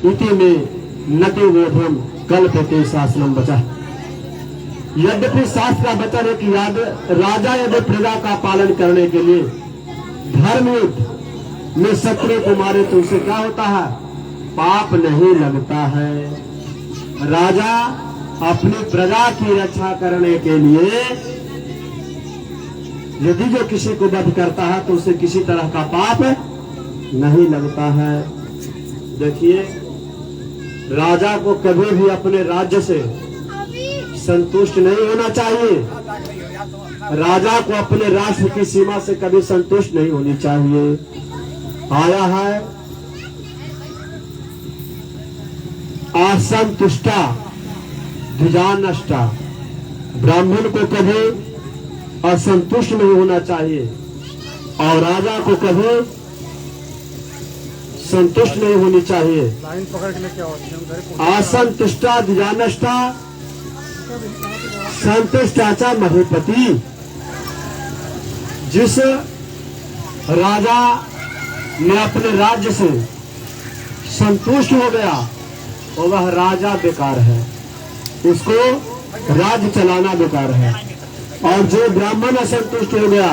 इति में नटो बोधम कल्पते शासनम बचा। यद्यपि शास्त्र का वचन है कि राजा यदि प्रजा का पालन करने के लिए धर्म युद्ध में शत्रु को मारे तो उसे क्या होता है? पाप नहीं लगता है। राजा अपनी प्रजा की रक्षा करने के लिए यदि जो किसी को वध करता है तो उसे किसी तरह का पाप नहीं लगता है। देखिए, राजा को कभी भी अपने राज्य से संतुष्ट नहीं होना चाहिए। राजा को अपने राष्ट्र की सीमा से कभी संतुष्ट नहीं होनी चाहिए। आया है असंतुष्टा द्विजान नष्टा। ब्राह्मण को कभी असंतुष्ट नहीं होना चाहिए और राजा को कभी संतुष्ट नहीं होनी चाहिए। असंतुष्टा द्विजानष्टा संतुष्टाचा महीपति। जिस राजा ने अपने राज्य से संतुष्ट हो गया और वह राजा बेकार है, उसको राज्य चलाना बेकार है। और जो ब्राह्मण असंतुष्ट हो गया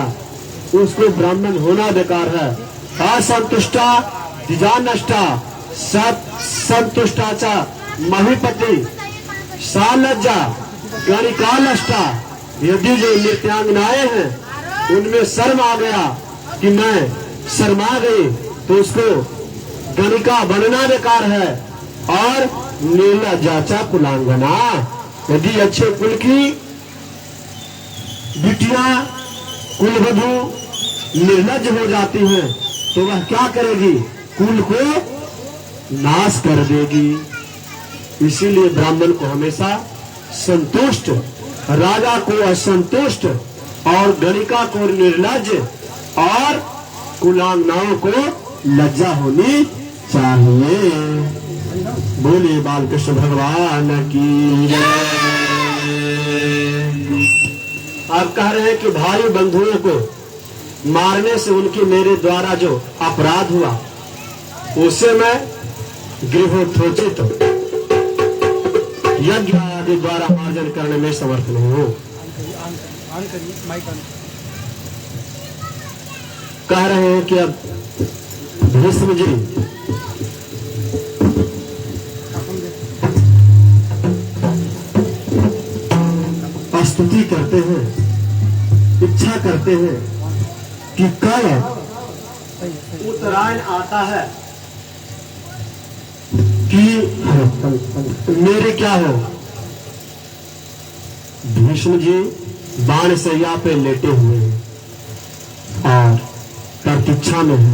उसको ब्राह्मण होना बेकार है। असंतुष्टा द्विजानष्टा संतुष्टाचा महीपति सालज्जा गणिका नष्टा। यदि जो नृत्यांगनाएं हैं उनमें शर्म आ गया कि मैं शर्मा गई तो उसको गणिका बनना बेकार है। और नीलजाचा कुलांगना। यदि अच्छे कुल की बिटिया कुलवधु निर्लज हो जाती हैं तो वह क्या करेगी? कुल को नाश कर देगी। इसीलिए ब्राह्मण को हमेशा संतुष्ट, राजा को असंतुष्ट और गणिका को निर्लज और कुलांगनाओं को लज्जा होनी चाहिए। बोले बालकृष्ण भगवान की जय। आप कह रहे हैं कि भाई बंधुओं को मारने से उनकी मेरे द्वारा जो अपराध हुआ उसे मैं गृहोत्थोचित यज्ञ आदि द्वारा मार्जन करने में समर्थ नहीं हूं। कह रहे हैं कि अब भीष्म जी स्तुति करते हैं, इच्छा करते हैं कि कल उत्तरायण आता है कि मेरे क्या हो। भीष्म जी बाण सैया पे लेटे हुए हैं और प्रतीक्षा में है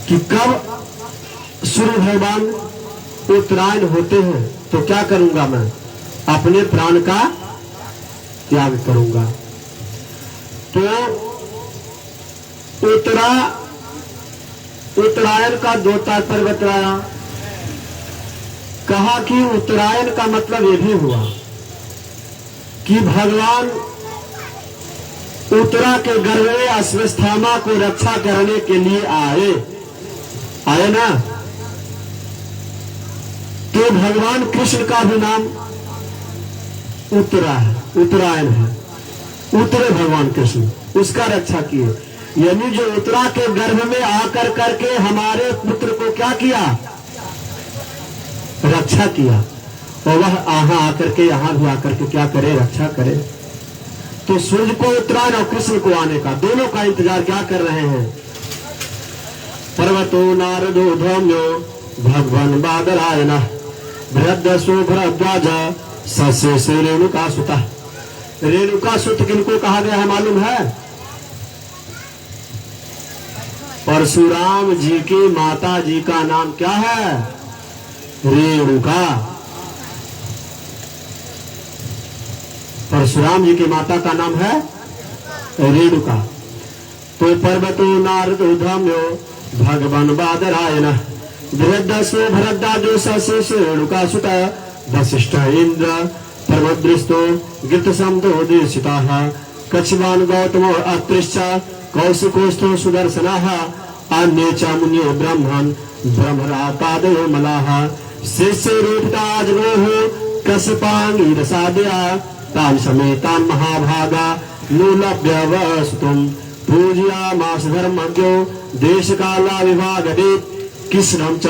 कि कब सूर्य भगवान उत्तरायण होते हैं तो क्या करूंगा? मैं अपने प्राण का त्याग करूंगा। तो उत्तरायण का दो तात्पर्य बताया। कहा कि उत्तरायण का मतलब यह भी हुआ कि भगवान उत्तरा के गर्भ में अश्वत्थामा को रक्षा करने के लिए आए ना। तो भगवान कृष्ण का भी नाम उत्तरा है, उत्तरायण है। उत्तरे भगवान कृष्ण उसका रक्षा किए। यानी जो उत्तरा के गर्भ में आकर करके हमारे पुत्र को क्या किया? रक्षा किया। और वह यहाँ आकर के यहाँ भी आकर के क्या करे? रक्षा करे। तो सूर्य को उत्तरायण और कृष्ण को आने का, दोनों का इंतजार क्या कर रहे हैं? पर्वतो नारदो धौम्यो भगवान बादरायण भरद्वाजो भरद्वाज सस्य से रेणुका सुता। रेणुका सुत किनको कहा गया है मालूम है? परशुराम जी की माता जी का नाम क्या है? रेणुका। परशुराम जी की माता का नाम है रेणुका। तो पर्वतो नारदो धम्यो भगवान बादरायण भरद्वाजो भरद्वाजो सस्य से रेणुका सुता। वशिष्ठ इंद्र परमदृष्टो गीतसमदोदेशिताः कच्छवान् गौतमो अत्रिश्च कौशिकोस्थो सुदर्शनाः अन्ये च मुनियो ब्रह्मन् ब्रह्मरातादयो मलाः शिष्य रूपताजगोः कश्यपाङ्गिरसादया तान् समेतान् महाभागा नूलभ्यवसुतुम् पूजयामास धर्मज्ञो देशकालाविभागवेत् कृष्णं च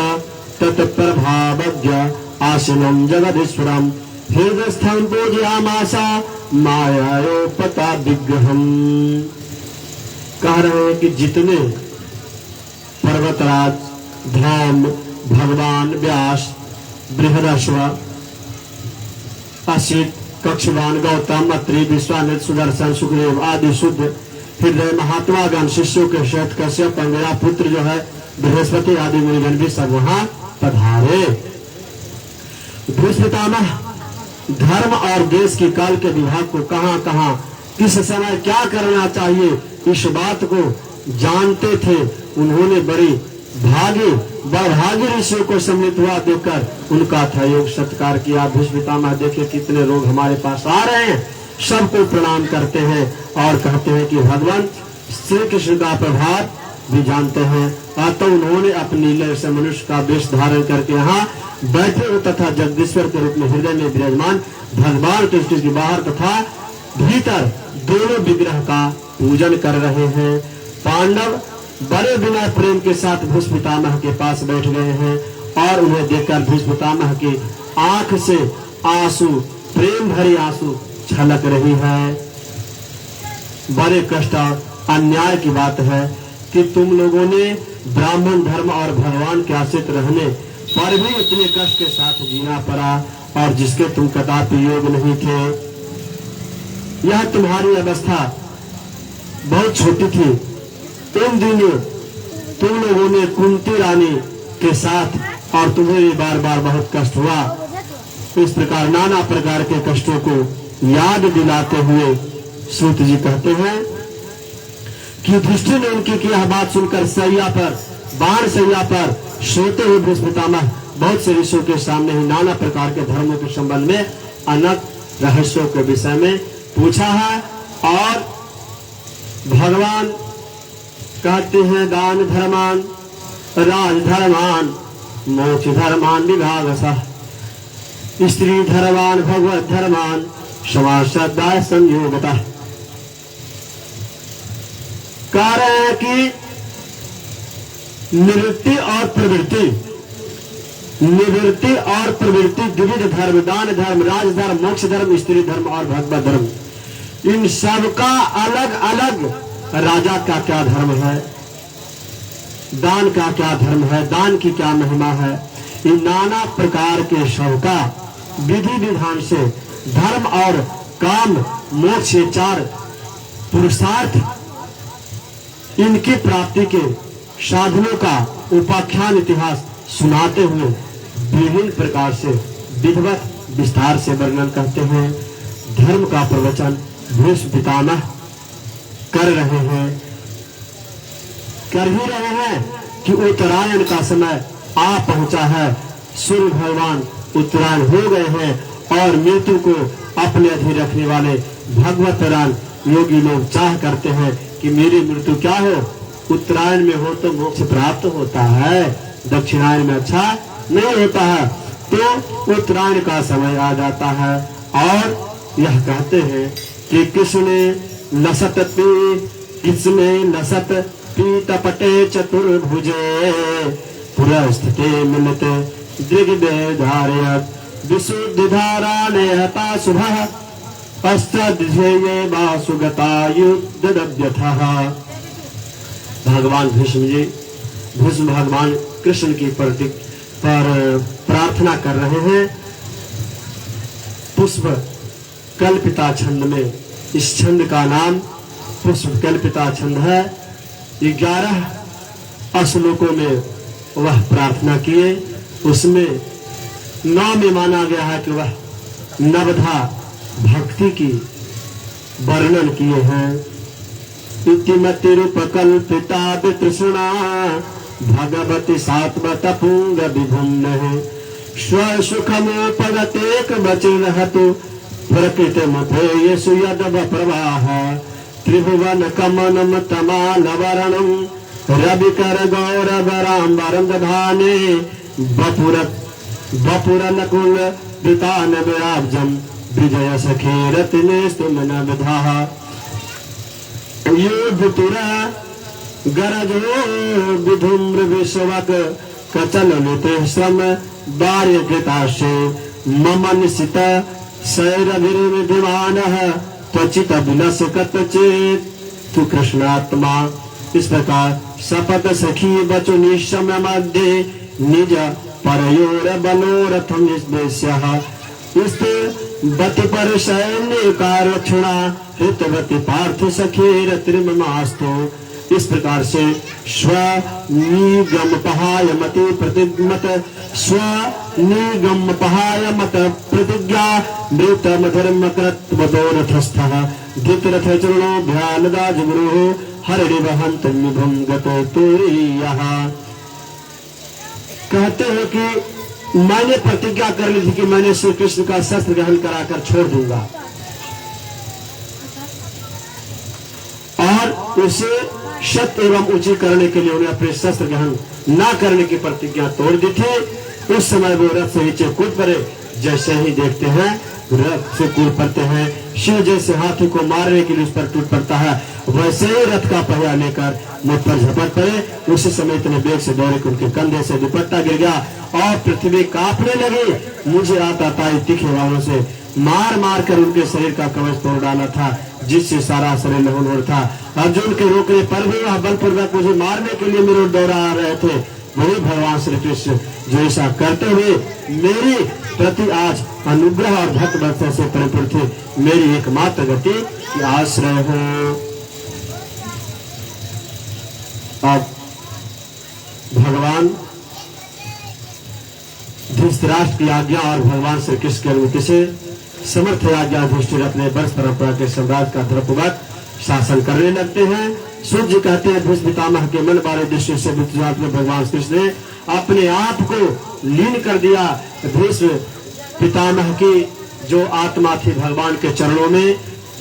तत्प्रभावज्ञ आसीनं जगदीश्वरम् हृदयस्थं पूजयामास मायायोपता विग्रहम्। कह रहे हैं कि जितने पर्वतराज, धाम, भगवान व्यास, बृहदश्व, असित, कक्षवान, गौतम, अत्रि, विश्वामित्र, सुदर्शन, सुखदेव आदि शुद्ध हृदय महात्मागण शिष्यों के सहित कश्यप मेरा पुत्र जो है बृहस्पति आदि मुनिगण भी सब वहां पधारे। भीष्म पितामह धर्म और देश की काल के विभाग को कहां कहां किस समय क्या करना चाहिए इस बात को जानते थे। उन्होंने बड़ी भागी ऋषियों को सम्मिलित हुआ देखकर उनका था योग सत्कार किया। भीष्म पितामह देखे कितने लोग हमारे पास आ रहे हैं, सबको प्रणाम करते हैं और कहते हैं कि भगवान श्री कृष्ण का प्रभाव भी जानते हैं। अतः उन्होंने अपनी लीला से मनुष्य का वेश धारण करके यहाँ बैठे हो तथा जगदीश्वर के रूप में हृदय में विराजमान भगवान कृष्ण के बाहर तथा भीतर दोनों विग्रह का पूजन कर रहे हैं। पांडव बड़े बिना प्रेम के साथ भीष्म पितामह के पास बैठ गए हैं और उन्हें देखकर भीष्म पितामह की आंख से आंसू, प्रेम भरी आंसू छलक रही है। बड़े कष्ट और अन्याय की बात है कि तुम लोगों ने ब्राह्मण धर्म और भगवान के आश्रित रहने पर भी इतने कष्ट के साथ जीना पड़ा और जिसके तुम कदापि योग नहीं थे। यह तुम्हारी अवस्था बहुत छोटी थी। उन दिनों तुम लोगों ने कुंती रानी के साथ और तुम्हें भी बार बार बहुत कष्ट हुआ। इस प्रकार नाना प्रकार के कष्टों को याद दिलाते हुए सूत जी कहते हैं कि युधिष्ठिर ने उनकी यह बात सुनकर सैया पर, बाण सैया पर सोते हुए भीष्म पितामह बहुत से ऋषियों के सामने ही नाना प्रकार के धर्मों के संबंध में अनंत रहस्यों के विषय में पूछा है। और भगवान कहते हैं दान धर्मान, राज धर्मान, मोक्ष धर्मान विभागशः, स्त्री धर्मान, भगवत धर्मान, समाज श्रद्धा संयोगतः। कह रहे हैं कि निवृत्ति और प्रवृत्ति, निवृत्ति और प्रवृत्ति द्विविध धर्म, दान धर्म, राज धर्म, मोक्ष धर्म, स्त्री धर्म और भगवत धर्म, इन सब का अलग अलग राजा का क्या धर्म है, दान का क्या धर्म है, दान की क्या महिमा है। इन नाना प्रकार के सब का विधि विधान से धर्म और काम मोक्ष ये चार पुरुषार्थ, इनकी प्राप्ति के साधनों का उपाख्यान इतिहास सुनाते हुए विभिन्न प्रकार से विधिवत विस्तार से वर्णन करते हैं। धर्म का प्रवचन भीष्म पितामह कर रहे हैं, कर ही रहे हैं कि उत्तरायण का समय आ पहुंचा है। सूर्य भगवान उत्तरायण हो गए हैं और मृत्यु को अपने अधीन रखने वाले भगवत रान योगी लोग चाह करते हैं कि मेरी मृत्यु क्या हो, उत्तरायण में हो तो मोक्ष प्राप्त होता है, दक्षिणायन में अच्छा नहीं होता है। तो उत्तरायण का समय आ जाता है और यह कहते हैं कि किसने लसत पीतपटे चतुर्भुजे पुरस्थिते मिलते दिग्विधारयत् विशुद्धि धारा नेहता शुभः अष्टध्યેये वासुगता युद्धदभ्यथः। भगवान भीष्म भगवान कृष्ण की पर प्रार्थना कर रहे हैं। पुष्प कल्पिता छंद में, इस छंद का नाम पुष्प कल्पिता छंद है। 11 श्लोकों में वह प्रार्थना किए, उसमें 9 में माना गया है कि वह नवधा भक्ति की वर्णन किए हैं। इतिमति रूप कल्पिता वितृष्णा भगवती सात्वत पुंग विभुन्न स्वसुखमोपगतेक वचन हतु प्रकृति मथेयसु यदव प्रवाह त्रिभुवन कमनम तमालवरणम रवि कर गौरव राम बारंग धाने बपुर नकुल पितान व्याब्जम विजय सखी रत्ने स्तुमन विधा युद्ध तुरा गरजो विधुम्र विश्वक कचल निते श्रम बार्य कृताशे मम निशित शैरभिर्विधिमान त्वचित विलसकत चेत तु कृष्णात्मा। इस प्रकार शपथ सखी बचु निशम मध्य निज परयोर बलोरथम इस बति पर सैन्य कारक्षणा हितवती पार्थ सखीर त्रिममास्तु। इस प्रकार से स्वनिगम पहायमति प्रतिज्ञमत स्वनिगम पहायमत प्रतिज्ञा मृत मधर्म कृतवदोरथस्थः धृतरथ चरणो भ्यानदाज गुरुः हरिणि वहंत निभम गतो तुरीयः। कहते हैं कि मैंने प्रतिज्ञा कर ली थी कि मैंने श्री कृष्ण का शस्त्र ग्रहण कराकर छोड़ दूंगा और उसे सत्य एवं ऊंची करने के लिए उन्हें अपने शस्त्र ग्रहण न करने की प्रतिज्ञा तोड़ दी थी। उस समय वो रथ से नीचे कूद पड़े। जैसे ही देखते हैं रथ से कूद पड़ते हैं, शिव जैसे हाथी को मारने के लिए उस पर टूट पड़ता है, वैसे ही रथ का पहिया लेकर मुझ पर झपट पड़े। उसी समय इतने वेग से दौड़े कि उनके कंधे से दुपट्टा गिर गया और पृथ्वी कांपने लगी। मुझे आता तीखे बाणों से मार मार कर उनके शरीर का कवच तोड़ डाला था, जिससे सारा शरीर लहूलुहान था। अर्जुन के रोकने पर भी वह बलपूर्वक मुझे मारने के लिए मेरे दौड़ा आ रहे थे। वही भगवान श्री कृष्ण जो ऐसा करते हुए मेरी प्रति आज अनुग्रह और भक्त वर्षा से परिपूर्ण थे। मेरी एकमात्र गति कि आश्रय हो। अब भगवान धृतराष्ट्र की आज्ञा और भगवान श्री कृष्ण की अनुमति से समर्थ आज्ञा युधिष्ठिर अपने वर्ष परंपरा के सम्राट का धर्मपूर्वक शासन करने लगते हैं। सूर्य जी कहते हैं भीष्म पितामह के मन बारे दृष्टि से में भगवान कृष्ण ने अपने आप को लीन कर दिया। भीष्म पितामह की जो आत्मा थी भगवान के चरणों में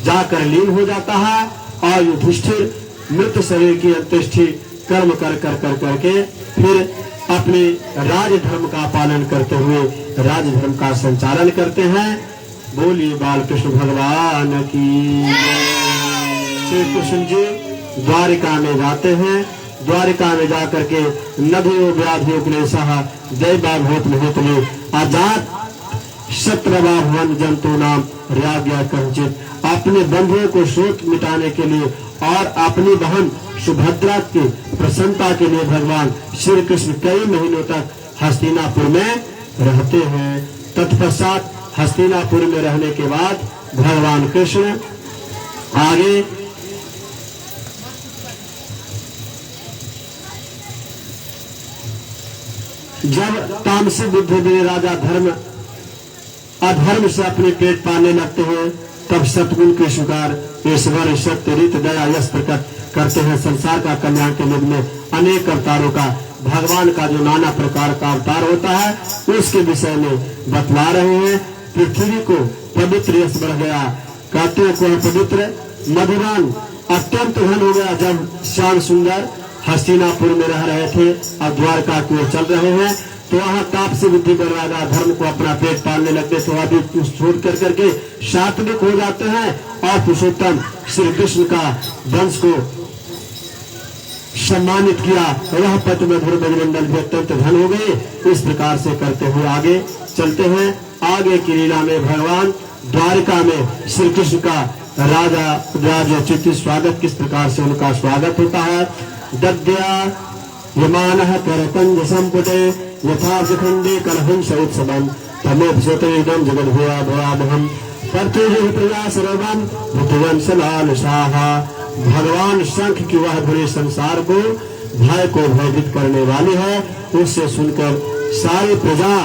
जाकर लीन हो जाता है और युधिष्ठिर मृत शरीर की अंत्येष्टि कर्म कर कर कर करके फिर अपने राज धर्म का पालन करते हुए राज धर्म का संचालन करते हैं। बोलिए बाल कृष्ण भगवान की। श्री कृष्ण जी द्वारिका में जाते हैं। द्वारिका में जाकर के नदियों व्याधियों क्लेशः दैवा भूत मुहूर्तले अजात शत्रवा भवन जंतु नाम राज्ञा कंचित अपने बंधुओं को शोक मिटाने के लिए और अपनी बहन सुभद्रा की प्रसन्नता के लिए भगवान श्री कृष्ण कई महीनों तक हस्तिनापुर में रहते हैं। तत्पश्चात हस्तिनापुर में रहने के बाद भगवान कृष्ण आगे जब तामसी बुद्धि में राजा अधर्म से अपने पेट पालने लगते हैं तब सतगुण के स्वीकार ईश्वर सत्य रीत दया यश प्रकट करते हैं। संसार का कल्याण के युग में अनेक अवतारों का भगवान का जो नाना प्रकार का अवतार होता है उसके विषय में बतला रहे हैं। पृथ्वी को पवित्र यश बढ़ गया, कहते को पवित्र मधुरान अत्यंत घन हो गया। जब श्याम सुंदर हस्तिनापुर में रह रहे थे और द्वारका की ओर चल रहे हैं तो वहाँ तापसी बुद्धि कर राजा धर्म को अपना पेट पालने लगते तो अभी छोड़ कर करके सात्विक हो जाते हैं और पुरुषोत्तम श्री कृष्ण का वंश को सम्मानित किया। वह पति मधुर ब्रजमंडल भी अत्यंत धन हो गए। इस प्रकार से करते हुए आगे चलते हैं। आगे की लीला में भगवान द्वारिका में श्री कृष्ण का राजोचित स्वागत किस प्रकार से उनका स्वागत होता है। दद्या यमानः करकंज संपुटे यथा खंडे कलहंस उत्सवम तमोपसोतम जगद्भुया भयावहम परतुजि प्रजा सर्वम भुवंश लाल शाहा। भगवान शंख की वह ध्वनि संसार को भय को भयभीत करने वाली है। उससे सुनकर सारी प्रजा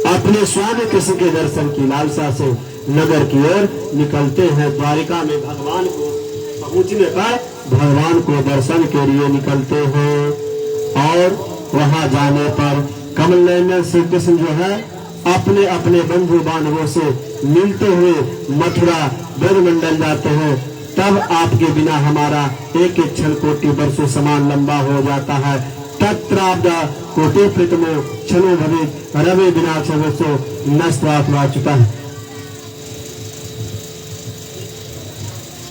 अपने स्वामी कृष्ण के दर्शन की लालसा से नगर की ओर निकलते हैं। द्वारिका में भगवान को पहुंचने पर भगवान को दर्शन के लिए निकलते हैं और वहां जाने पर कमल नयन श्री कृष्ण जो है अपने अपने बंधु बांधवों से मिलते हुए मथुरा ब्रजमंडल जाते हैं। तब आपके बिना हमारा एक एक क्षण कोटि वर्षों समान लंबा हो जाता है। तत्राब्द कोटि प्रीतमो क्षणो भवेत् रवे बिना क्षणसो नष्टात्वाच्युता।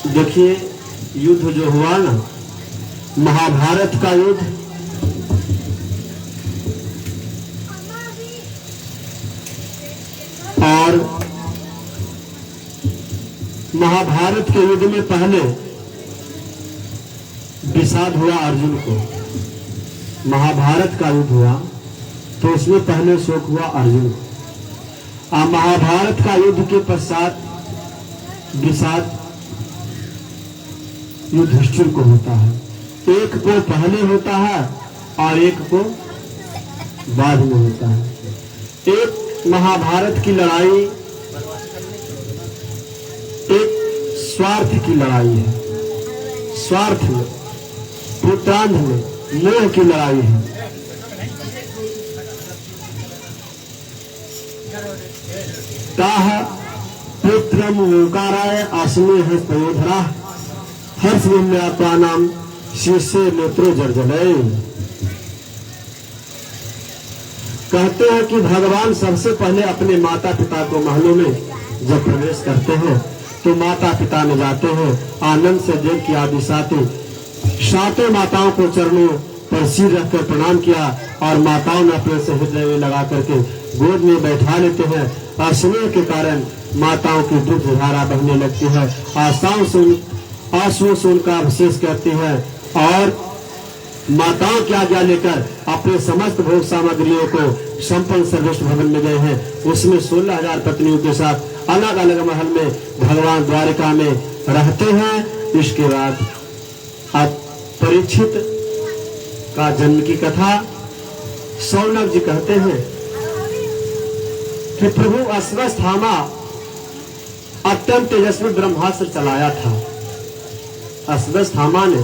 देखिए युद्ध जो हुआ ना, महाभारत का युद्ध, और महाभारत के युद्ध में पहले विषाद हुआ अर्जुन को। महाभारत का युद्ध हुआ तो उसमें पहले शोक हुआ अर्जुन को, और महाभारत का युद्ध के पश्चात विषाद युधिष्ठिर को होता है। एक को पहले होता है और एक को बाद में होता है। एक महाभारत की लड़ाई एक स्वार्थ की लड़ाई है, स्वार्थ में, पुत्रांध में, मोह की लड़ाई है। ताह पुत्रम ओंकाराय आसने हस्तयोधरा हर्ष नाम शीर्षे नेत्रो जर्जनय। कहते हैं कि भगवान सबसे पहले अपने माता पिता को महलों में जब प्रवेश करते हैं तो माता पिता में जाते हैं, आनंद से देव की आदि सातों माताओं को चरणों पर सिर रखकर प्रणाम किया और माताओं ने अपने से हृदय में लगा करके गोद में बैठा लेते हैं। और स्नेह के कारण माताओं की दूध धारा बहने लगती है, आंसुओं से उनका अभिषेक करती है और माताओं की आज्ञा लेकर अपने समस्त भोग सामग्रियों को संपन्न सर्वश्रेष्ठ भवन में गए हैं। उसमें 16,000 पत्नियों के साथ अलग अलग महल में भगवान द्वारिका में रहते हैं। इसके बाद अब परीक्षित का जन्म की कथा सौनक जी कहते हैं कि प्रभु अश्वत्थामा अत्यंत तेजस्वी ब्रह्मास्त्र चलाया था। अश्वत्थामा ने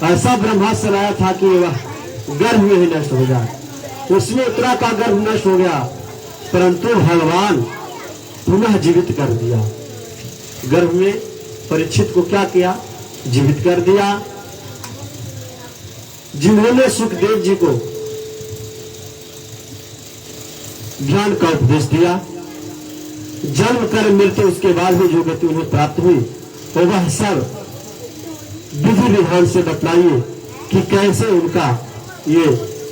ऐसा ब्रह्मास्त्र चलाया था कि वह गर्भ में ही नष्ट हो जाए। उसमें उत्तरा का गर्भ नष्ट हो गया, परंतु भगवान पुनः जीवित कर दिया। गर्भ में परीक्षित को क्या किया? जीवित कर दिया। जिन्होंने सुखदेव जी को ज्ञान का उपदेश दिया, जन्म कर मृत्यु उसके बाद भी जो गति उन्हें प्राप्त हुई, तो वह सब विधि विधान से बतलाइए कि कैसे उनका ये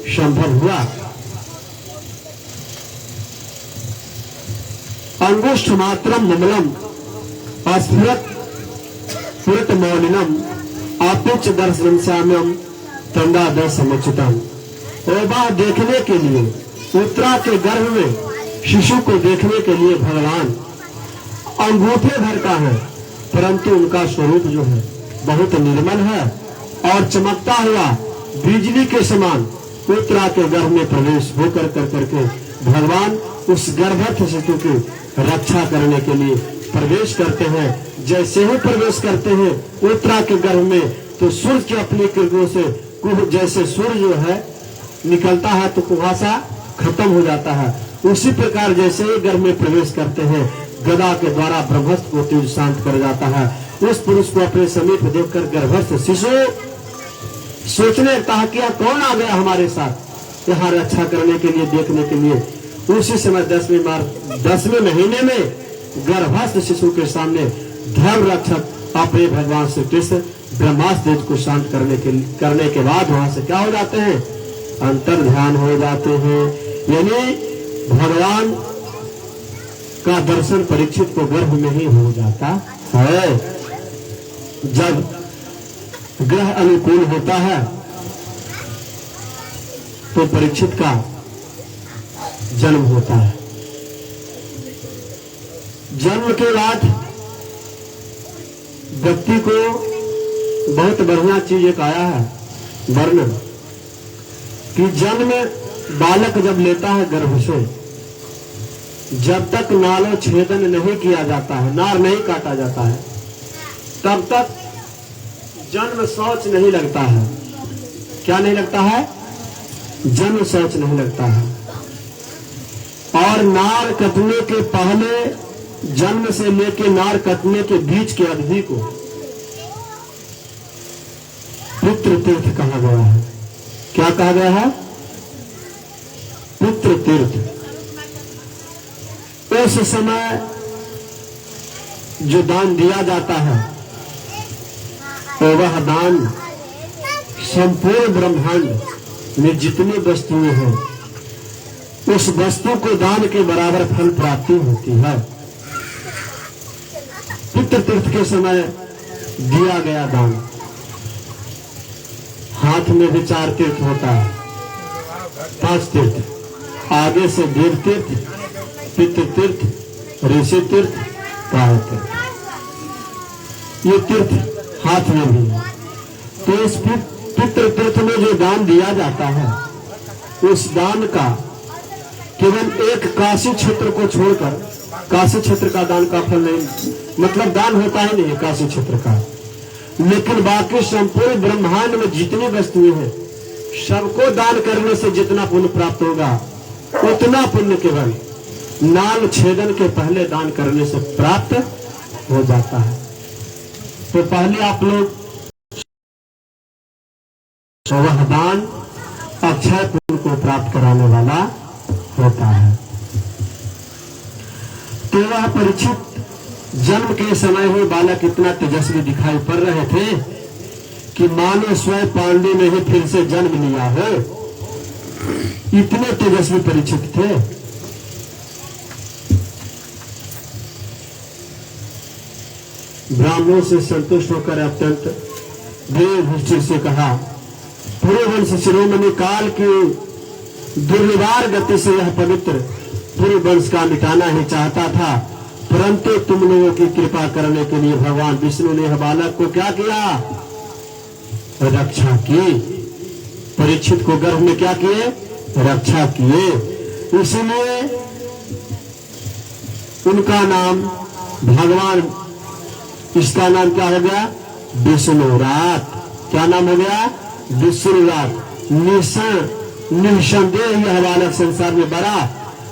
संभव हुआ। अंगुष्ठ मात्रम ममलम अस्फुरत पुरत मौलिनम आपिच दर्शन श्याम्यम तंदा दर्शमुचितम। और वह देखने के लिए उत्तरा के गर्भ में शिशु को देखने के लिए भगवान अंगूठे भर का है, परंतु उनका स्वरूप जो है बहुत निर्मल है और चमकता हुआ बिजली के समान उत्तरा के गर्भ में प्रवेश होकर करके भगवान उस गर्भस्थ शिशु की रक्षा करने के लिए प्रवेश करते हैं। जैसे ही प्रवेश करते हैं उत्तरा के गर्भ में, तो सूर्य की अपनी किरणों से जैसे सूर्य जो है निकलता है तो कुहासा खत्म हो जाता है, उसी प्रकार जैसे ही गर्भ में प्रवेश करते हैं गदा के द्वारा ब्रह्मस्त्र को तेज शांत कर जाता है। उस पुरुष को अपने समीप देखकर गर्भस्थ शिशु सोचने लगता है कि कौन आ गया हमारे साथ यहाँ रक्षा करने के लिए, देखने के लिए। उसी समय 10वें महीने में गर्भस्थ शिशु के सामने धर्म रक्षक अपने भगवान श्री कृष्ण ब्रह्मास्त्र को शांत करने के बाद वहां से क्या हो जाते हैं? अंतर ध्यान हो जाते हैं। यानी भगवान का दर्शन परीक्षित को गर्भ में ही हो जाता है। जब ग्रह अनुकूल होता है तो परीक्षित का जन्म होता है। जन्म के बाद व्यक्ति को बहुत बढ़िया चीज एक आया है वर्णन कि जन्म बालक जब लेता है गर्भ से, जब तक नालो छेदन नहीं किया जाता है, नार नहीं काटा जाता है, तब तक जन्म शौच नहीं लगता है। क्या नहीं लगता है? जन्म शौच नहीं लगता है। और नार कटने के पहले, जन्म से लेके नार कटने के बीच के अवधि को पितृ तीर्थ कहा गया है। क्या कहा गया है? पितृ तीर्थ। उस समय जो दान दिया जाता है तो वह दान संपूर्ण ब्रह्मांड में जितनी वस्तुएं हैं उस वस्तु को दान के बराबर फल प्राप्ति होती है। पितृ तीर्थ के समय दिया गया दान, हाथ में भी 4 तीर्थ होता है, 5 तीर्थ, आगे से देव तीर्थ, पितृ तीर्थ, ऋषि तीर्थ, काल तीर्थ, ये तीर्थ हाथ में भी है। तो इस पितृ तीर्थ में जो दान दिया जाता है उस दान का केवल एक काशी क्षेत्र को छोड़कर, काशी क्षेत्र का दान का फल नहीं, मतलब दान होता ही नहीं काशी क्षेत्र का, लेकिन बाकी संपूर्ण ब्रह्मांड में जितनी वस्तुएं हैं सबको दान करने से जितना पुण्य प्राप्त होगा उतना पुण्य केवल नाल छेदन के पहले दान करने से प्राप्त हो जाता है। तो पहले आप लोग वह दान अक्षय पुण्य को प्राप्त कराने वाला होता है। तो वह परीक्षित जन्म के समय ही बालक इतना तेजस्वी दिखाई पड़ रहे थे कि मानो स्वयं पांडु ने ही फिर से जन्म लिया हो, इतने तेजस्वी परीक्षित थे। ब्राह्मणों से संतुष्ट होकर अत्यंत देव युधिष्ठिर से कहा, पूर्ववंश शिरोमणि काल की दुर्निवार गति से यह पवित्र पूर्ववंश का मिटाना ही चाहता था, परंतु तुम लोगों की कृपा करने के लिए भगवान विष्णु ने बालक को क्या किया? रक्षा की। परीक्षित को गर्भ में क्या किए? रक्षा किए। इसलिए उनका नाम भगवान, इसका नाम क्या हो गया? विष्णुरात। क्या नाम हो गया? विष्णुरात। निसंदेह यह बालक संसार में बड़ा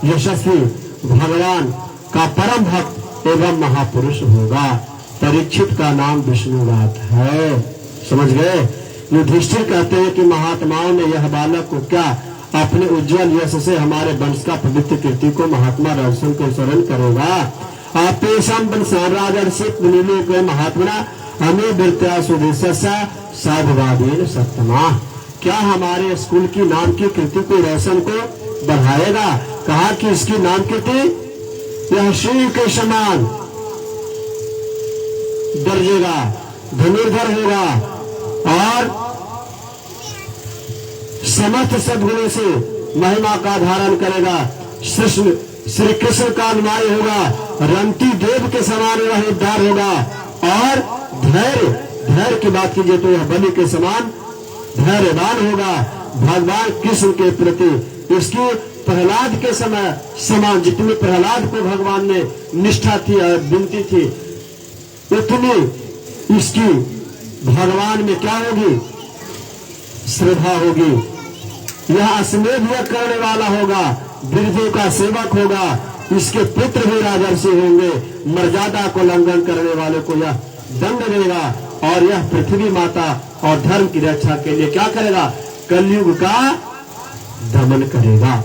यशस्वी भगवान का परम भक्त एवं महापुरुष होगा। परीक्षित का नाम विष्णुरात है। समझ गए? युधिष्ठिर कहते हैं कि महात्माओं ने यह बालक को क्या अपने उज्जवल यश से हमारे वंश का पवित्र कीर्ति को महात्मा दर्शन को शरण करेगा। आपेशम राजर्षित मुनिलोक महात्मा हमें वृत्या सुदेशा साधुवादीन सत्तमा। क्या हमारे स्कूल की नाम की कृति को रोशन को बढ़ाएगा? कहा कि इसकी नाम कृति यह शिव के समान गरजेगा, धनुर्धर होगा और समस्त सद्गुणों से महिमा का धारण करेगा। श्री कृष्ण का अनुयायी होगा, रंती देव के समान यह उद्धार होगा और धैर्य की बात कीजिए तो यह बलि के समान धैर्यवान होगा। भगवान कृष्ण के प्रति इसकी प्रहलाद के समय समान, जितनी प्रहलाद को भगवान ने निष्ठा थी और विनती थी, उतनी इसकी भगवान में क्या होगी? श्रद्धा होगी। यह अश्वमेध यज्ञ करने वाला होगा, वृद्धों का सेवक होगा, इसके पुत्र भी राजर्षि होंगे। मर्यादा को उल्लंघन करने वाले को यह दंड देगा और यह पृथ्वी माता और धर्म की रक्षा के लिए क्या करेगा? कलयुग का दमन करेगा।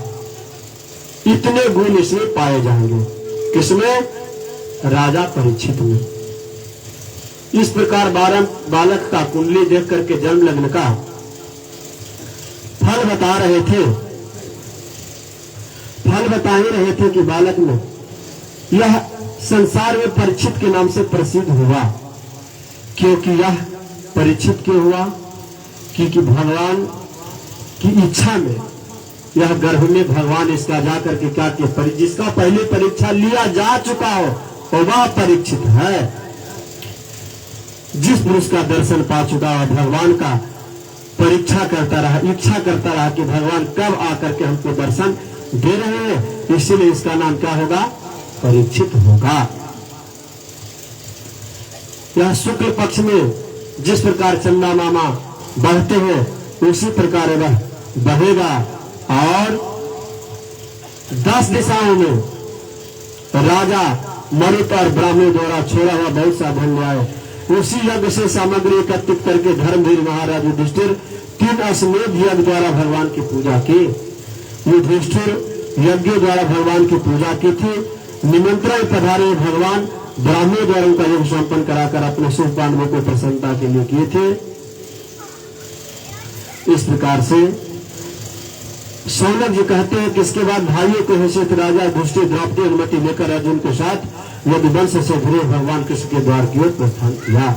इतने गुण इसमें पाए जाएंगे। किसमें? राजा परीक्षित में। इस प्रकार बालक का कुंडली देख करके जन्म लग्न का फल बता रहे थे। फल बता ही रहे थे कि बालक में यह संसार में परीक्षित के नाम से प्रसिद्ध हुआ। क्योंकि यह परीक्षित क्यों हुआ? क्योंकि भगवान की इच्छा में यह गर्भ में भगवान इसका जाकर के क्या किया? जिसका पहले परीक्षा लिया जा चुका हो और वह परीक्षित है। जिस पुरुष का दर्शन पा चुका है भगवान का परीक्षा करता रहा, इच्छा करता रहा कि भगवान कब आकर के हमको दर्शन दे रहे हैं, इसीलिए इसका नाम क्या होगा? परीक्षित होगा। यह शुक्ल पक्ष में जिस प्रकार चंदा मामा बहते हैं उसी प्रकार वह बहेगा और 10 दिशाओं में राजा मरुत और ब्राह्मणों द्वारा छोड़ा हुआ बहुत सा धन न्याय उसी यज्ञ से सामग्री एकत्रित करके धर्मवीर महाराज युधिष्ठिर 3 अश्वमेध यज्ञ द्वारा भगवान की पूजा की। युधिष्ठिर यज्ञ द्वारा भगवान की पूजा की थी। निमंत्रण पधारे भगवान ब्राह्मणों द्वारा उनका यज्ञ संपन्न कराकर अपने शुभ पांडवों को प्रसन्नता के लिए किए थे। इस प्रकार से सौनक जी कहते हैं कि इसके बाद भाइयों को हैसियत राजा युधिष्ठिर द्रौपदी अनुमति लेकर अर्जुन के साथ यदुवंश से घिरे भगवान कृष्ण के द्वार की ओर प्रस्थान किया।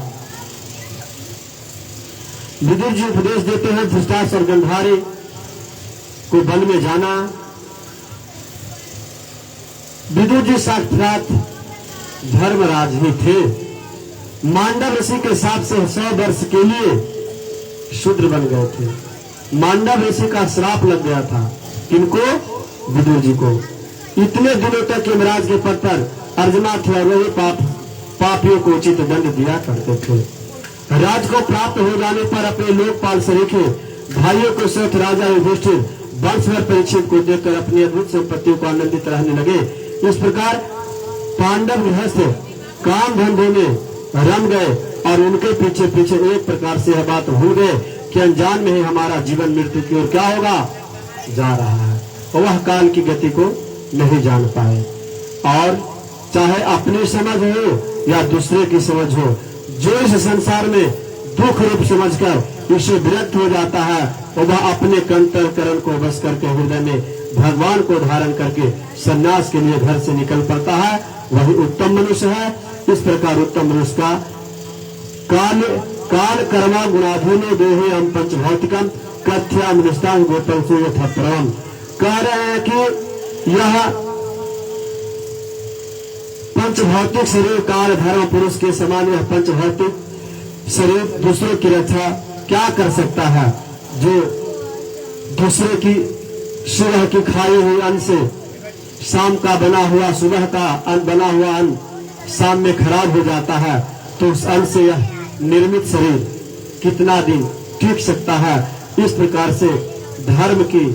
विदुर जी उपदेश देते हैं धृतराष्ट्र और गंधारी को वन में जाना। विदुर जी साक्षात धर्मराज ही थे। मांडव ऋषि के हिसाब से 100 वर्ष के लिए शूद्र बन गए थे। मांडव ऋषि का श्राप लग गया था। किनको? विदुर जी को। इतने दिनों तक यमराज के पद पर अर्जुना थे और वही पापियों को उचित दंड दिया करते थे। राज को प्राप्त हो जाने पर अपने लोकपाल सरीखे भाइयों को साथ राजा युधिष्ठिर वंशधर परीक्षित को देखकर अपनी अद्भुत संपत्तियों को आनंदित रहने लगे। इस प्रकार पांडव गृहस्थ काम धंधे में रम गए और उनके पीछे पीछे एक प्रकार से यह बात भूल गए कि अनजान में ही हमारा जीवन मृत्यु की ओर क्या होगा जा रहा है, और वह काल की गति को नहीं जान पाए। और चाहे अपनी समझ हो या दूसरे की समझ हो, जो इस संसार में दुख रूप समझकर इसे विरक्त हो जाता है और वह अपने अंतःकरण को बस करके हृदय में भगवान को धारण करके सन्यास के लिए घर से निकल पड़ता है, वही उत्तम मनुष्य है। इस प्रकार उत्तम मनुष्य का काल कर्मा गुणाधीनो देहे हम पंच भौतिकम कथ्या मनुष्य गोपंसु यथा परम। कह रहे हैं कि यह पंच भौतिक शरीर काल धर्म पुरुष के समान यह पंच भौतिक शरीर दूसरों की रक्षा क्या कर सकता है? जो दूसरे की सुबह की खाई हुई अन्न से शाम का बना हुआ सुबह का अन्न बना हुआ अन्न शाम में खराब हो जाता है, तो उस अन्न से यह निर्मित शरीर कितना दिन टिक सकता है? इस प्रकार से धर्म की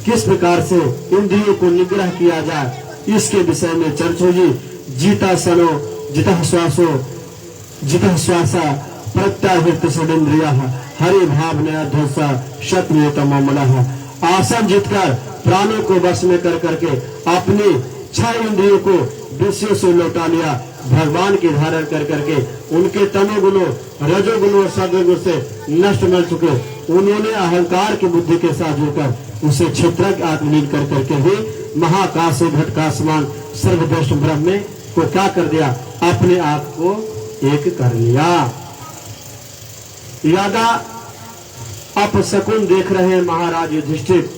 किस प्रकार से इंद्रियों को निग्रह किया जाए, इसके विषय में चर्चा हुई। जीता सनो जितः श्वासो जितः श्वासा प्रत्याहृत सदिंद्रिया हरि भावना ध्वसा शत्रुतम मलः। आसन जीतकर प्राणों को वश में कर करके अपनी 6 इंद्रियों को विषयों से लौटा लिया, भगवान के धारण कर करके उनके तमोगुणों रजोगुणों और सद्गुणों से नष्ट मिल चुके। उन्होंने अहंकार की बुद्धि के साथ जुड़कर उसे क्षेत्रज्ञ आत्मलीन कर करके ही महाकाश से घटकासमान सर्वदृष्ट ब्रह्म को क्या कर दिया? अपने आप को एक कर लिया। यादा अपशकुन देख रहे हैं महाराज युधिष्ठिर,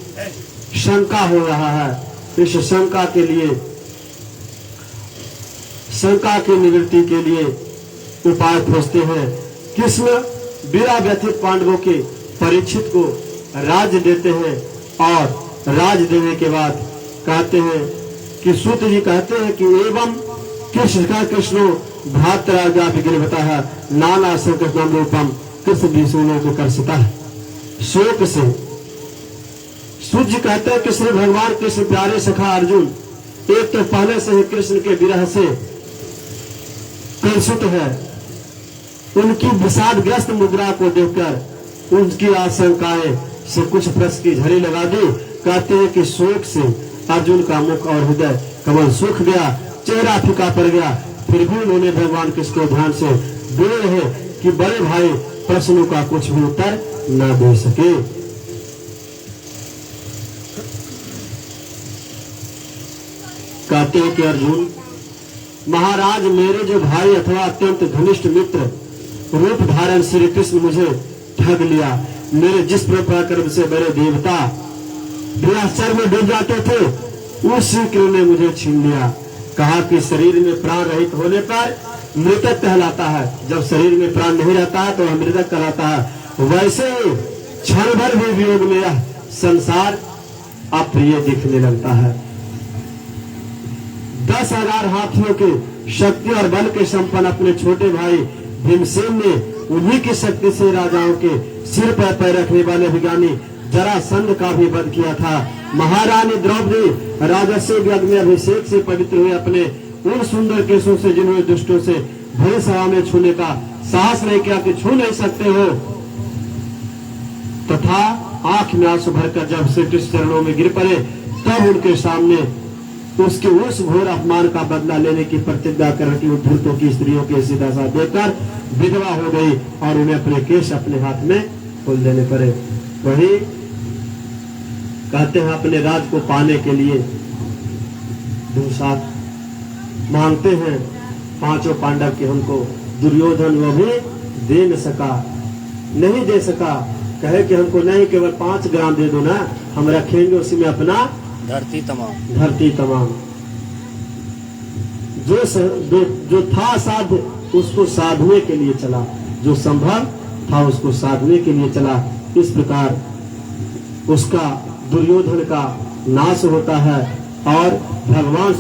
शंका हो रहा है। इस शंका के लिए शंका की निवृत्ति के लिए उपाय खोजते हैं। कृष्ण बिना व्यथित पांडवों के परीक्षित को राज्य देते हैं और राज देने के बाद कहते हैं कि सूत जी कहते हैं कि एवं कृष्णो भ्रात राजा विग्रह बता है नाना शोक नाम रूपम कृष्ण विष्णु को कर्षिता। शोक से सूत जी कहते हैं कि श्री भगवान कृष्ण प्यारे सखा अर्जुन एक तो पहले से ही कृष्ण के विरह से कर्षित है। उनकी विषादग्रस्त मुद्रा को देखकर उनकी आशंकाएं से कुछ प्रश्न की झड़ी लगा दी। कहते हैं कि शोक से अर्जुन का मुख और हृदय कमल सूख गया, चेहरा फीका पड़ गया। फिर भी उन्होंने भगवान कृष्ण को ध्यान से बोले रहे कि बड़े भाई प्रश्नों का कुछ भी उत्तर न दे सके। कहते हैं कि अर्जुन महाराज मेरे जो भाई अथवा अत्यंत घनिष्ठ मित्र रूप धारण श्री कृष्ण मुझे ठग लिया। मेरे जिस पराक्रम से बड़े देवता आश्चर्य में डूब जाते थे उस श्री कृष्ण ने मुझे छीन लिया। कहा कि शरीर में प्राण रहित होने पर मृतक कहलाता है, जब शरीर में प्राण नहीं रहता है तो वह मृतक कहलाता है। वैसे क्षण भर भी वियोग में यह संसार अप्रिय दिखने लगता है। 10,000 हाथियों के शक्ति और बल के संपन्न अपने छोटे भाई भीमसेन ने उन्हीं की शक्ति से राजाओं के सिर पर पैर रखने वाले विज्ञानी जरासंध का भी वध किया था। महारानी द्रौपदी राजस्व यज्ञ में अभिषेक से पवित्र हुए अपने उन सुंदर केशों से जिन्होंने दुष्टों से भरी सभा में छूने का साहस नहीं किया कि छू नहीं सकते हो, तथा आंख में आंसू भरकर जब श्री कृष्ण चरणों में गिर पड़े, तब उनके सामने उसके उस घोर अपमान का बदला लेने की प्रतिज्ञा कर की उद्धृतों की स्त्रियों के ऐसी दशा देखकर विधवा हो गई और उन्हें अपने केश अपने हाथ में खोल देने पड़े। वही कहते हैं अपने राज को पाने के लिए दुस्साहस मांगते हैं पांचों पांडव के, हमको दुर्योधन वो भी दे न सका, नहीं दे सका, कहे कि हमको नहीं केवल 5 ग्राम दे दो ना, हम रखेंगे उसी में अपना धरती तमाम। जो था साध उसको साधने के लिए चला, जो संभव था उसको साधने के लिए चला। इस प्रकार उसका दुर्योधन का नाश होता है और भगवान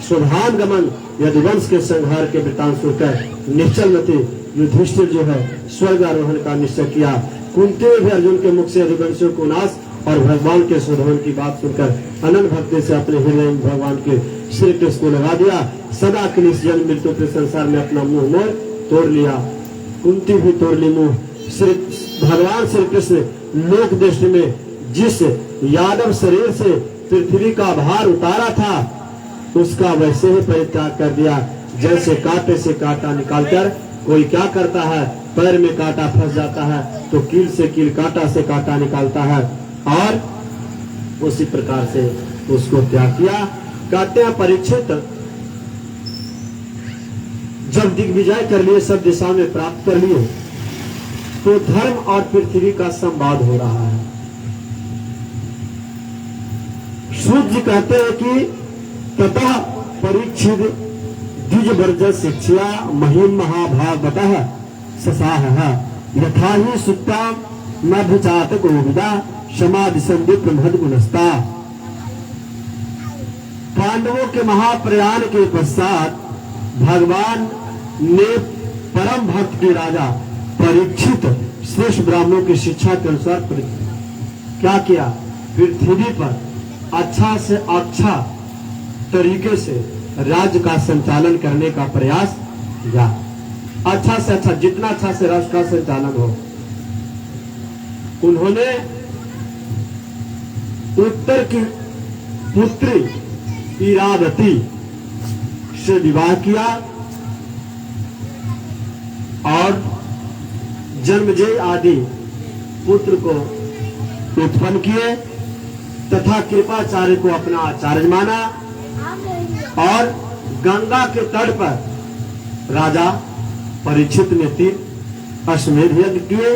स्वधान गमन यदुवंश के संहार के वृतांत सुनकर निश्चल मते युधिष्ठिर जो है स्वर्ग आरोहण का निश्चय किया। कुंती भी अर्जुन के मुख से यदुवंशियों को नाश और भगवान के स्वधान की बात सुनकर अनंत भक्ति से अपने हृदय में भगवान के श्री कृष्ण को लगा दिया। सदा के लिए जन्म मृत्यु के संसार में अपना मुंह मोड़ तोड़ लिया। कुंती भी तोड़ ली मुंह। भगवान श्री कृष्ण लोक दृष्टि में जिस यादव शरीर से पृथ्वी का भार उतारा था उसका वैसे ही परित्याग कर दिया, जैसे कांटे से कांटा निकालकर कोई क्या करता है, पैर में कांटा फंस जाता है तो कील से कील, कांटा से कांटा निकालता है, और उसी प्रकार से उसको त्याग किया। कहते हैं परीक्षित जब दिग्विजय कर लिए, सब दिशा में प्राप्त कर लिए, तो धर्म और पृथ्वी का संवाद हो रहा है। सूत जी कहते हैं कि ततः परीक्षित द्विज वर्ज शिक्षा महिम महाभागवतः ससाह यथा ही सुत्ता मधुचात गोविदा समाधि संदीप मध गुणस्ता। पांडवों के महाप्रयाण के पश्चात भगवान ने परम भक्त के राजा परीक्षित श्रेष्ठ ब्राह्मणों की शिक्षा के अनुसार क्या किया, पृथ्वी पर अच्छा से अच्छा तरीके से राज्य का संचालन करने का प्रयास किया। अच्छा से अच्छा, जितना अच्छा से राज्य का संचालन हो। उन्होंने उत्तर की पुत्री इरावती से विवाह किया और जन्मजय आदि पुत्र को उत्पन्न किए तथा कृपाचार्य को अपना आचार्य माना, और गंगा के तट पर राजा परीक्षित ने 3 अश्वमेध यज्ञ किए,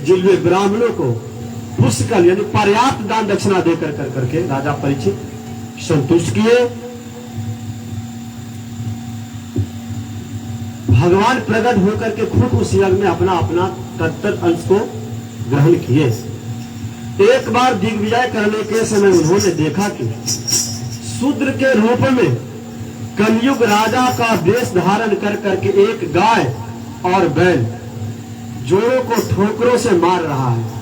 जिनमें ब्राह्मणों को पुष्कल यानी पर्याप्त दान दक्षिणा देकर करके राजा परीक्षित संतुष्ट किए। भगवान प्रकट होकर के खुद उस यज्ञ में अपना अपना तत्त अंश को ग्रहण किए। एक बार दिग्विजय करने के समय उन्होंने देखा कि शूद्र के रूप में कलयुग राजा का वेश धारण कर करके एक गाय और बैल जोड़ों को ठोकरों से मार रहा है।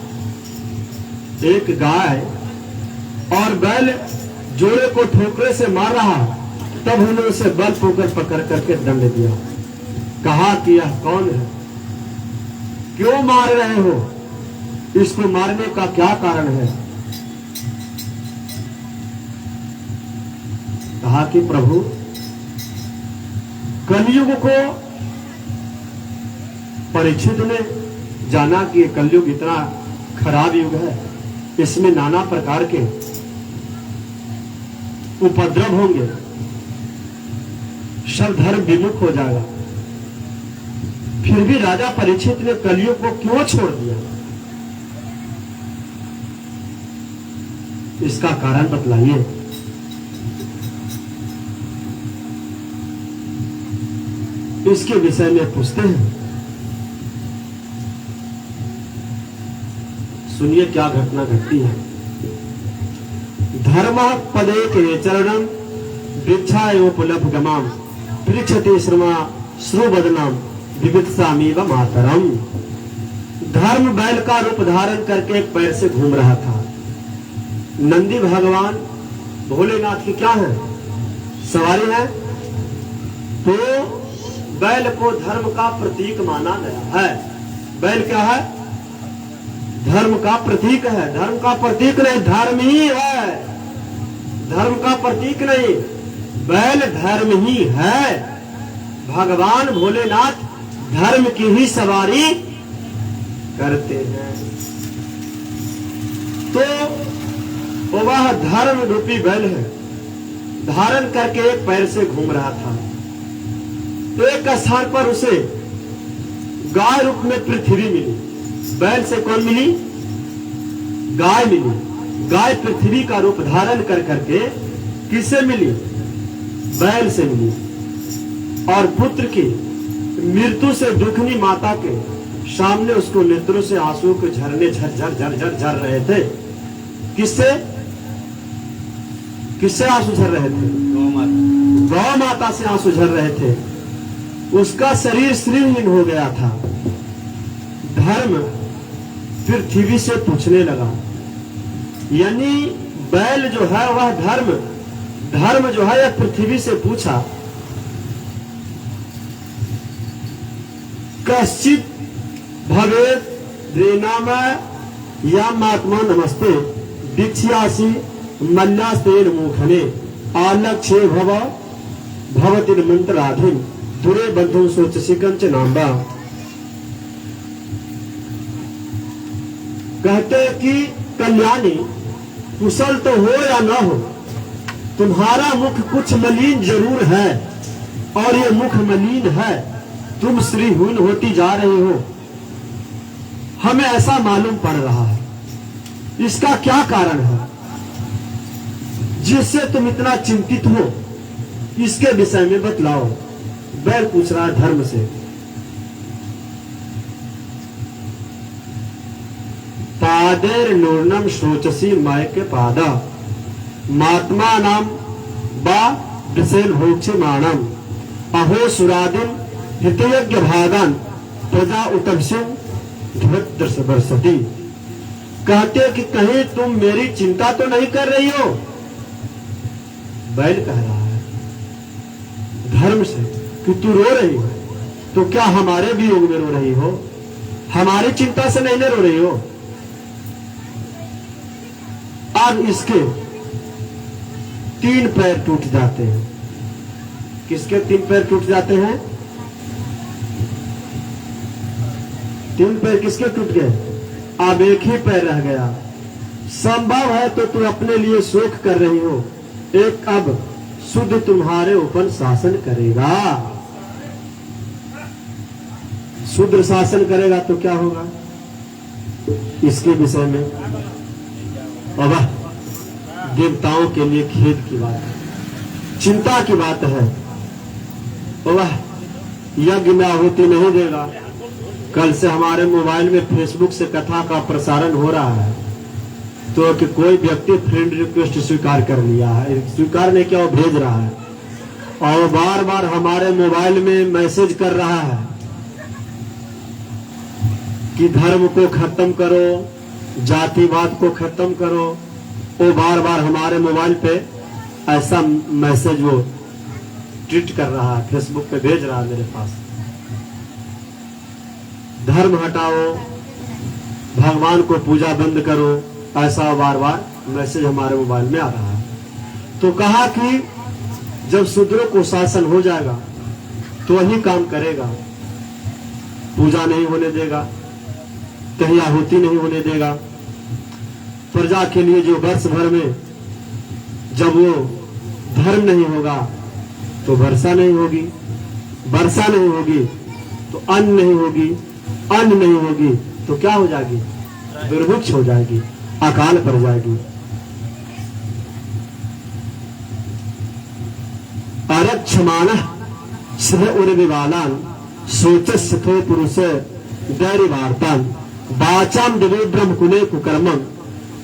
एक गाय और बैल जोड़े को ठोकरे से मार रहा, तब उन्होंने उसे बल पोकर पकड़ करके दंड दिया। कहा कि यह कौन है, क्यों मार रहे हो, इसको मारने का क्या कारण है। कहा कि प्रभु, कलयुग को परीक्षित ने जाना कि कलयुग इतना खराब युग है, इसमें नाना प्रकार के उपद्रव होंगे, सब धर्म विमुख हो जाएगा। फिर भी राजा परीक्षित ने कलयुग को क्यों छोड़ दिया, इसका कारण बतलाइए। इसके विषय में पूछते हैं। सुनिए क्या घटना घटती है। धर्म पदे के चरणम वृक्षायोपलभ गमाम पृच्छते श्रमा श्रुबदनाम विवित्सामी व मातरम। धर्म बैल का रूप धारण करके एक पैर से घूम रहा था। नंदी भगवान भोलेनाथ की क्या है, सवारी है, तो बैल को धर्म का प्रतीक माना गया है। बैल क्या है? धर्म का प्रतीक है। धर्म का प्रतीक नहीं, धर्म ही है। धर्म का प्रतीक नहीं, बैल धर्म ही है। भगवान भोलेनाथ धर्म की ही सवारी करते हैं। तो वह धर्म रूपी बैल है, धारण करके एक पैर से घूम रहा था। एक स्थान पर उसे गाय रूप में पृथ्वी मिली। बैल से कौन मिली? गाय मिली। गाय पृथ्वी का रूप धारण कर करके किससे मिली? बैल से मिली। और पुत्र की मृत्यु से दुखनी माता के सामने उसको नेत्रों से आंसू के झरने झर झर झर झर रहे थे। किससे? किससे आंसू झर रहे थे? गौ माता से आंसू झर रहे थे। उसका शरीर श्रीहीन हो गया था। धर्म पृथ्वी से पूछने लगा, यानी बैल जो है वह धर्म जो है यह पृथ्वी से पूछा, कश्चित भवेत् रेनामय या महात्मा नमस्ते दीक्षासी मल्लास्तेन मुखने आलक्ष्य भवति मंत्राधीन दुरे बंधु सोचसी कंच नाम्बा। कहते कि कल्याणी, कुशल तो हो या न हो, तुम्हारा मुख कुछ मलिन जरूर है और ये मुख मलिन है। तुम श्रीहीन होती जा रहे हो, हमें ऐसा मालूम पड़ रहा है। इसका क्या कारण है जिससे तुम इतना चिंतित हो? इसके विषय में बतलाओ। बैल पूछ रहा है धर्म से। पादेर नूर्णम शोचसी माय के पादा महात्मा नाम बा विशेल भोक्षमाणम अहो सुरादिन हितयज्ञ भागन प्रजा उत्तम बरसती। कहते कि कहीं तुम मेरी चिंता तो नहीं कर रही हो? बैल कह रहा है धर्म से कि तू रो रही हो तो क्या हमारे वियोग में रो रही हो? हमारी चिंता से नहीं रो रही हो? अब इसके 3 पैर टूट जाते हैं। किसके 3 पैर टूट जाते हैं? 3 पैर किसके टूट गए? अब एक ही पैर रह गया। संभव है तो तुम अपने लिए शोक कर रही हो, एक अब शुद्ध तुम्हारे ऊपर शासन करेगा। शुद्र शासन करेगा तो क्या होगा? इसके विषय में अब देवताओं के लिए खेद की बात है, चिंता की बात है। वह यज्ञ में आहुति नहीं देगा। कल से हमारे मोबाइल में फेसबुक से कथा का प्रसारण हो रहा है, तो कि कोई व्यक्ति फ्रेंड रिक्वेस्ट स्वीकार कर लिया है, स्वीकार नहीं किया, वो भेज रहा है और बार बार हमारे मोबाइल में मैसेज कर रहा है कि धर्म को खत्म करो, जातिवाद को खत्म करो। वो बार बार हमारे मोबाइल पे ऐसा मैसेज वो ट्वीट कर रहा है, फेसबुक पे भेज रहा है मेरे पास। धर्म हटाओ, भगवान को पूजा बंद करो, ऐसा बार बार मैसेज हमारे मोबाइल में आ रहा है। तो कहा कि जब शूद्रों को शासन हो जाएगा तो वही काम करेगा, पूजा नहीं होने देगा, कहीं आहुति नहीं होने देगा। प्रजा के लिए जो वर्ष भर में जब वो धर्म नहीं होगा तो वर्षा नहीं होगी, वर्षा नहीं होगी तो अन्न नहीं होगी, अन्न नहीं होगी तो क्या हो जाएगी? दुर्भिक्ष हो जाएगी, अकाल पड़ जाएगी। आरक्षमान श्र उर्विवालान सोचस्यथो पुरुष दैरिवार्तान वाचाम दिवे ब्रह्म कुले कुकर्मम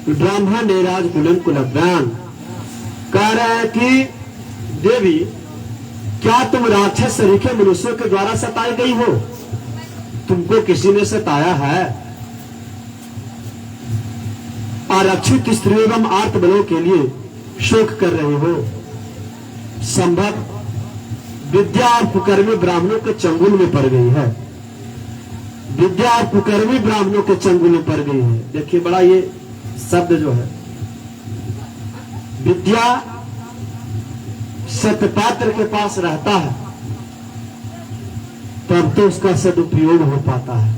ब्राह्मण नेराज कुलम कुलव्यान। कह रहे हैं कि देवी, क्या तुम राक्षस सरीखे मनुष्यों के द्वारा सताई गई हो? तुमको किसी ने सताया है? आरक्षित स्त्रियों एवं आर्त बलों के लिए शोक कर रहे हो। संभव विद्या और कुकर्मी ब्राह्मणों के चंगुल में पड़ गई है। विद्या और कुकर्मी ब्राह्मणों के चंगुल में पड़ गई है। देखिए बड़ा ये शब्द जो है, विद्या सतपात्र के पास रहता है तब तो उसका सदुपयोग हो पाता है,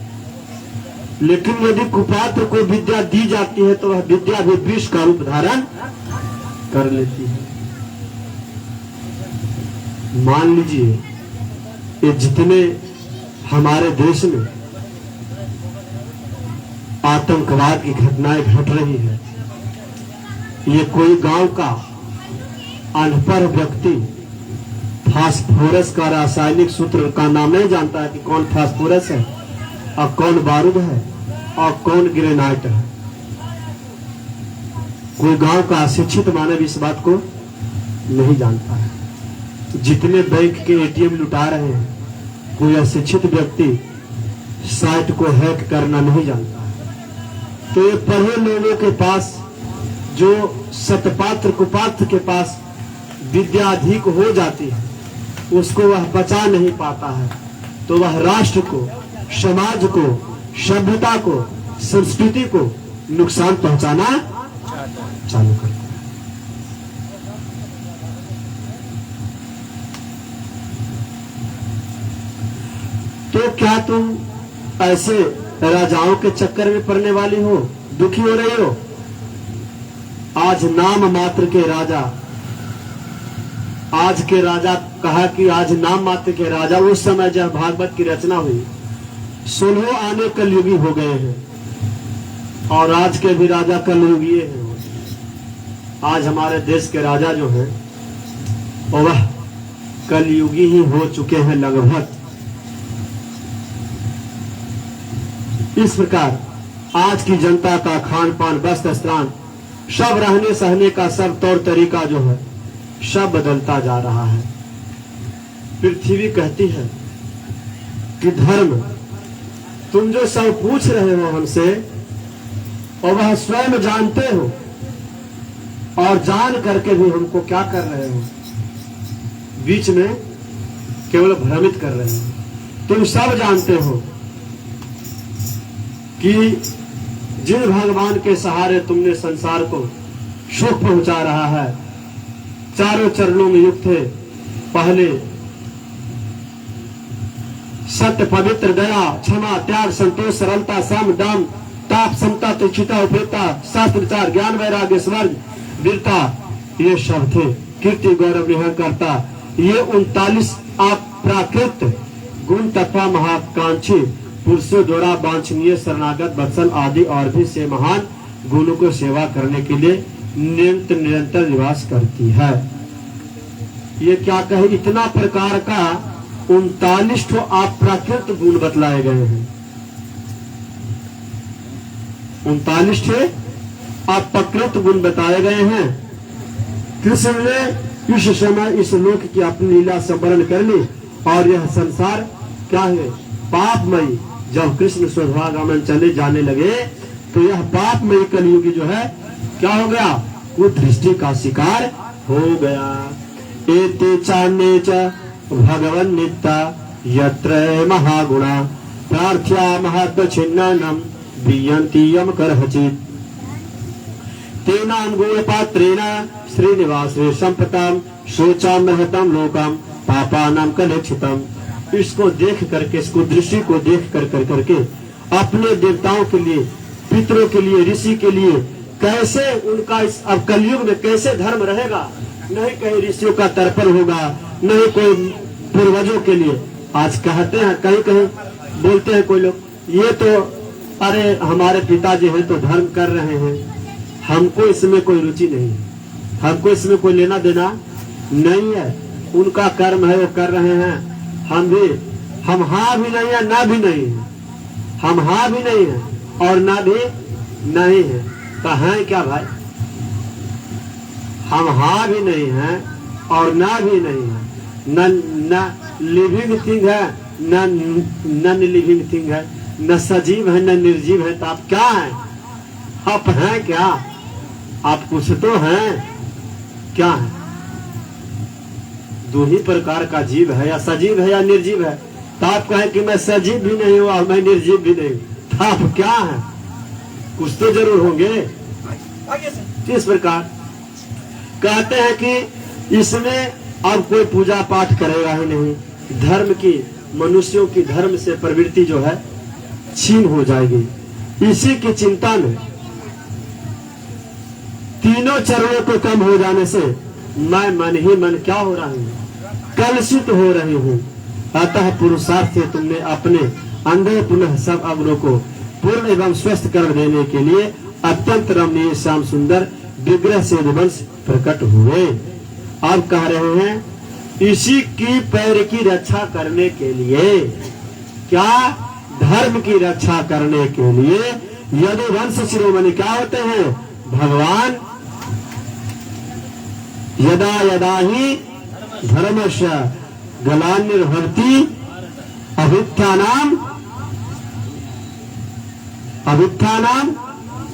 लेकिन यदि कुपात्र को विद्या दी जाती है तो वह विद्या भी विष का रूप धारण कर लेती है। मान लीजिए ये जितने हमारे देश में आतंकवाद की घटनाएं घट रही है, ये कोई गांव का अनपढ़ व्यक्ति फास्फोरस का रासायनिक सूत्र का नाम नहीं जानता है कि कौन फास्फोरस है और कौन बारूद है और कौन ग्रेनाइट है। कोई गांव का अशिक्षित मानव इस बात को नहीं जानता है। जितने बैंक के एटीएम लुटा रहे हैं, कोई अशिक्षित व्यक्ति साइट को हैक करना नहीं जानता है। तो ये पढ़े लोगों के पास, जो सतपात्र कुपात्र के पास विद्या अधिक हो जाती है, उसको वह बचा नहीं पाता है, तो वह राष्ट्र को, समाज को, सभ्यता को, संस्कृति को नुकसान पहुंचाना चालू करता है। तो क्या तुम ऐसे राजाओं के चक्कर में पड़ने वाली हो, दुखी हो रही हो? आज नाम मात्र के राजा, आज के राजा कहा कि आज नाम मात्र के राजा, उस समय जब भागवत की रचना हुई 16 आने कलयुगी हो गए हैं और आज के भी राजा कलयुगी हैं। आज हमारे देश के राजा जो हैं वह कलयुगी ही हो चुके हैं लगभग। इस प्रकार आज की जनता का खान पान, वस्त्र, स्नान, सब रहने सहने का सब तौर तरीका जो है सब बदलता जा रहा है। पृथ्वी कहती है कि धर्म, तुम जो सब पूछ रहे हो हमसे और वह स्वयं जानते हो और जान करके भी हमको क्या कर रहे हो, बीच में केवल भ्रमित कर रहे हो। तुम सब जानते हो कि जिन भगवान के सहारे तुमने संसार को सुख पहुंचा रहा है, चारों चरणों में युक्त है। पहले सत्य, पवित्र, दया, क्षमा, त्याग, संतोष, सरलता, सम, दम, ताप, समता, तुच्छता, उपेक्षा, शास्त्रचार, ज्ञान, वैराग्य, स्वर्ग, वीरता, ये सब थे। कीर्ति, गौरव, निहंकारता, ये 39 अप्राकृत गुण तथा महाकांक्षी पुरुषों द्वारा वांछनीय, शरणागत, वत्सल आदि और भी से महान गुणों को सेवा करने के लिए निरंतर निवास करती है। ये क्या कहे, इतना प्रकार का 39 अप्राकृत गुण बतलाए गए हैं। 39 अप्राकृत गुण बताए गए हैं। कृष्ण ने इस समय इस लोक की अपनी लीला संवरण कर ली और यह संसार क्या है, पापमयी। जब कृष्ण स्वभागामन चले जाने लगे तो यह पापमयी कलयुगी जो है क्या हो गया, कुदृष्टि का शिकार हो गया। एते चान्ये च भगवन् नित्या यत्र महागुणा प्रार्थ्या महत्व छिन्नम बियन्ति यम करहचित तेनां गुण पात्रेण श्रीनिवासे संपताम शोचाम महतम लोकम पापानां कलेक्षितम। इसको देख करके, इसको दृष्टि को देख करके अपने देवताओं के लिए, पितरों के लिए, ऋषि के लिए कैसे उनका इस अब कलयुग में कैसे धर्म रहेगा। नहीं कहीं ऋषियों का तर्पण होगा, नहीं कोई पूर्वजों के लिए। आज कहते हैं, कहीं कहीं बोलते हैं कोई लोग, ये तो अरे हमारे पिताजी हैं तो धर्म कर रहे हैं, हमको इसमें कोई रुचि नहीं है, हमको इसमें कोई लेना देना नहीं है, उनका कर्म है वो कर रहे हैं, हम हाँ भी नहीं है ना भी नहीं है, हम हाँ भी नहीं है और ना भी नहीं है। तो हैं क्या भाई, हम हाँ भी नहीं है और ना भी नहीं है, न लिविंग थिंग है न नॉन लिविंग थिंग है, न सजीव है न निर्जीव है। तो आप क्या हैं, आप हैं क्या, आप कुछ तो हैं, क्या है। दो ही प्रकार का जीव है, या सजीव है या निर्जीव है। तो आप कहें कि मैं सजीव भी नहीं हूं और मैं निर्जीव भी नहीं, तो आप क्या हैं? कुछ तो जरूर होंगे। इस प्रकार कहते हैं कि इसमें अब कोई पूजा पाठ करेगा ही नहीं, धर्म की, मनुष्यों की धर्म से प्रवृत्ति जो है छीन हो जाएगी। इसी की चिंता में तीनों चरणों को कम हो जाने से मैं मन ही मन क्या हो रहा हूं? कलुषित हो रही हूं। अतः पुरुषार्थ से तुमने अपने अंदर पुनः सब अंगों को पूर्ण एवं स्वस्थ कर देने के लिए अत्यंत रमणीय श्याम सुंदर विग्रह से वंश प्रकट हुए। अब कह रहे हैं इसी की पैर की रक्षा करने के लिए, क्या? धर्म की रक्षा करने के लिए यदुवंश शिरोमणि क्या होते हैं? भगवान। यदा यदा ही धर्मस्य ग्लानिर्भवति अभ्युत्थानाम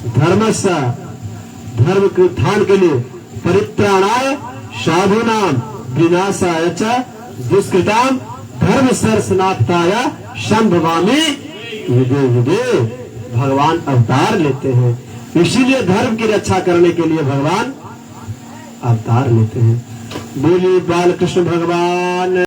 धर्मस्य, धर्म के उत्थान के लिए, परित्राणाय साधूनाम विनाशाय च दुष्कृताम धर्म सरसनाथाय संभवामि युगे युगे। भगवान अवतार लेते हैं, इसीलिए धर्म की रक्षा करने के लिए भगवान अवतार लेते हैं। बोलिए बाल कृष्ण भगवान।